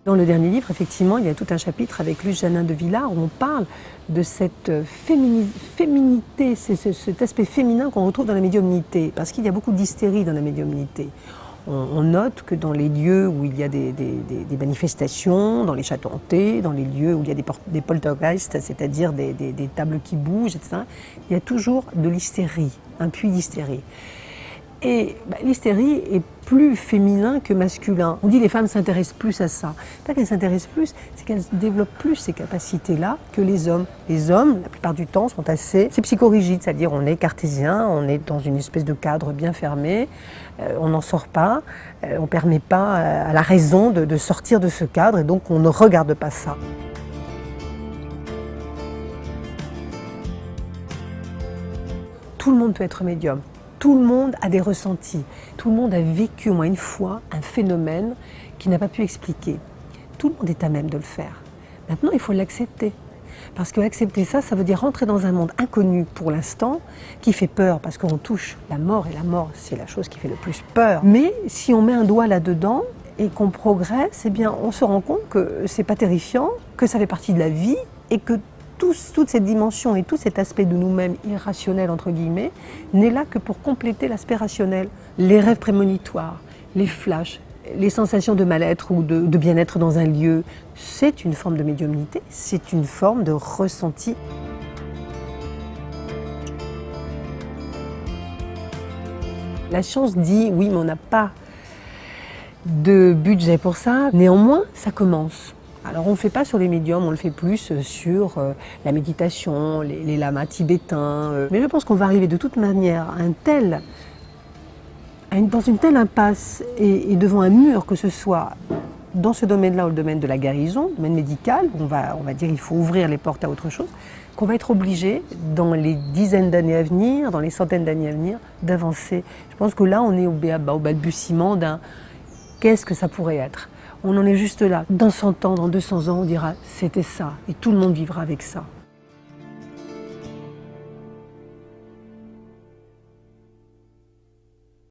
Dans le dernier livre, effectivement, il y a tout un chapitre avec Luce Janin de Villard où on parle de cette féminité, cet aspect féminin qu'on retrouve dans la médiumnité, parce qu'il y a beaucoup d'hystérie dans la médiumnité. On note que dans les lieux où il y a des manifestations, dans les châteaux hantés, dans les lieux où il y a des poltergeists, c'est-à-dire des tables qui bougent, etc., il y a toujours de l'hystérie, un puits d'hystérie. Et l'hystérie est plus féminin que masculin. On dit que les femmes s'intéressent plus à ça. Pas qu'elles s'intéressent plus, c'est qu'elles développent plus ces capacités-là que les hommes. Les hommes, la plupart du temps, sont assez psychorigides, c'est-à-dire on est cartésien, on est dans une espèce de cadre bien fermé, on n'en sort pas, on ne permet pas à la raison de sortir de ce cadre et donc on ne regarde pas ça. Tout le monde peut être médium. Tout le monde a des ressentis. Tout le monde a vécu au moins une fois un phénomène qu'il n'a pas pu expliquer. Tout le monde est à même de le faire. Maintenant, il faut l'accepter. Parce que accepter ça, ça veut dire rentrer dans un monde inconnu pour l'instant, qui fait peur parce qu'on touche la mort, et la mort, c'est la chose qui fait le plus peur. Mais si on met un doigt là-dedans et qu'on progresse, eh bien, on se rend compte que c'est pas terrifiant, que ça fait partie de la vie et que toute cette dimension et tout cet aspect de nous-mêmes irrationnel, entre guillemets, n'est là que pour compléter l'aspect rationnel. Les rêves prémonitoires, les flashs, les sensations de mal-être ou de bien-être dans un lieu, c'est une forme de médiumnité, c'est une forme de ressenti. La science dit oui, mais on n'a pas de budget pour ça. Néanmoins, ça commence. Alors on ne le fait pas sur les médiums, on le fait plus sur la méditation, les lamas tibétains. Mais je pense qu'on va arriver de toute manière dans une telle impasse et devant un mur, que ce soit dans ce domaine-là ou le domaine de la guérison, le domaine médical, où on va dire qu'il faut ouvrir les portes à autre chose, qu'on va être obligé, dans les dizaines d'années à venir, dans les centaines d'années à venir, d'avancer. Je pense que là, on est au balbutiement d'un qu'est-ce que ça pourrait être. On en est juste là. Dans 100 ans, dans 200 ans, on dira c'était ça et tout le monde vivra avec ça.